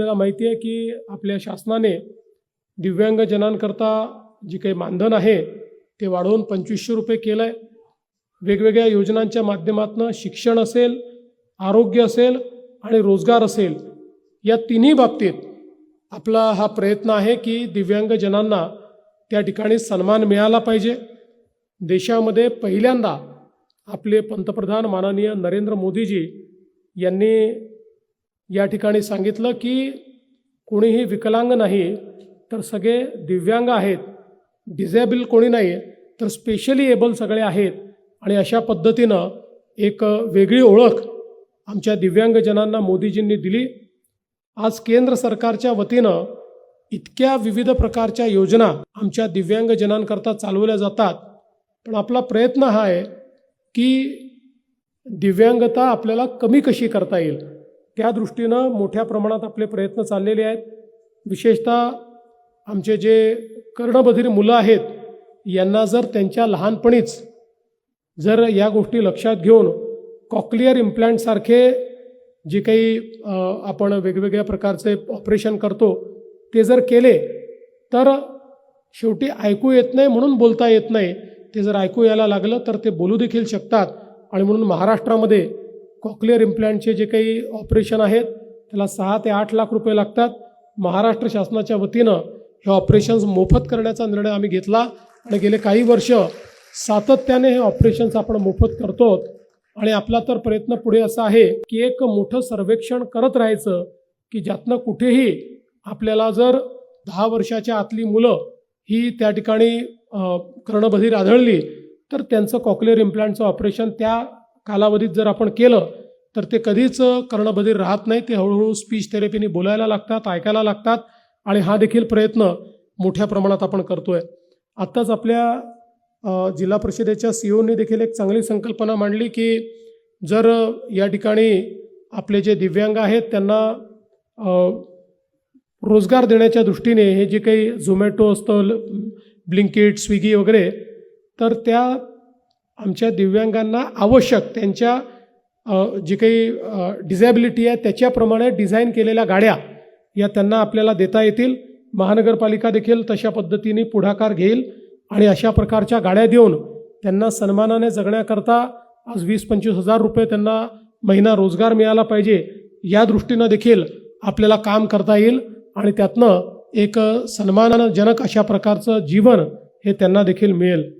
आपल्याला माहिती आहे की आपल्या शासनाने दिव्यांगजनांकरता जी काही मानधन आहे ते वाढवून 2500 रुपये केलं आहे. वेगवेगळ्या योजनांच्या माध्यमातून शिक्षण असेल, आरोग्य असेल आणि रोजगार असेल, या तिन्ही बाबतीत आपला हा प्रयत्न आहे की दिव्यांगजनांना त्या ठिकाणी सन्मान मिळाला पाहिजे. देशामध्ये पहिल्यांदा आपले पंतप्रधान माननीय नरेंद्र मोदीजी यांनी या ठिकाणी सांगितलं की कोणीही विकलांग नाही तर सगळे दिव्यांग आहेत, डिझेबल कोणी नाही तर स्पेशली एबल सगळे आहेत. आणि अशा पद्धतीनं एक वेगळी ओळख आमच्या दिव्यांगजनांना मोदीजींनी दिली. आज केंद्र सरकारच्या वतीनं इतक्या विविध प्रकारच्या योजना आमच्या दिव्यांगजनांकरता चालवल्या जातात, पण आपला प्रयत्न हा आहे की दिव्यांगता आपल्याला कमी कशी करता येईल त्या दृष्टीनं मोठ्या प्रमाणात आपले प्रयत्न चाललेले आहेत. विशेषतः आमचे जे कर्णबधिर मुलं आहेत यांना जर त्यांच्या लहानपणीच जर या गोष्टी लक्षात घेऊन कॉक्लिअर इम्प्लांटसारखे जे काही आपण वेगवेगळ्या प्रकारचे ऑपरेशन करतो ते जर केले तर शेवटी ऐकू येत नाही म्हणून बोलता येत नाही, ते जर ऐकू यायला लागलं तर ते बोलू देखील शकतात. आणि म्हणून महाराष्ट्रामध्ये कॉक्लिअर इम्प्लांटचे जे काही ऑपरेशन आहेत त्याला 6 ते 8 लाख रुपये लागतात. महाराष्ट्र शासनाच्या वतीनं हे ऑपरेशन्स मोफत करण्याचा निर्णय आम्ही घेतला आणि गेले काही वर्ष सातत्याने हे ऑपरेशन्स आपण मोफत करतो. आणि आपला तर प्रयत्न पुढे असा आहे की एक मोठं सर्वेक्षण करत राहायचं की ज्यातनं कुठेही आपल्याला जर 10 वर्षाच्या आतली मुलं ही त्या ठिकाणी कर्णबधिर आढळली तर त्यांचं कॉक्लिअर इम्प्लांटचं ऑपरेशन त्या कालावधीत जर आपण केलं तर ते कधीच कर्णबधिर राहत नाही, ते हळूहळू स्पीच थेरपीने बोलायला लागतात, ऐकायला लागतात. आणि हा देखील प्रयत्न मोठ्या प्रमाणात आपण करतोय. आत्ताच आपल्या जिल्हा परिषदेच्या CEOने देखील एक चांगली संकल्पना मांडली की जर या ठिकाणी आपले जे दिव्यांग आहेत त्यांना रोजगार देण्याच्या दृष्टीने हे जे काही झोमॅटो असतं, ब्लिंकिट, स्विगी वगैरे, तर त्या आमच्या दिव्यांगांना आवश्यक त्यांच्या जी काही डिझॅबिलिटी आहे त्याच्याप्रमाणे डिझाईन केलेल्या गाड्या या त्यांना आपल्याला देता येतील. महानगरपालिका देखील तशा पद्धतीने पुढाकार घेईल आणि अशा प्रकारच्या गाड्या देऊन त्यांना सन्मानाने जगण्याकरता आज 20-25 हजार रुपये त्यांना महिना रोजगार मिळाला पाहिजे, या दृष्टीनं देखील आपल्याला काम करता येईल आणि त्यातनं एक सन्मानजनक अशा प्रकारचं जीवन हे त्यांना देखील मिळेल.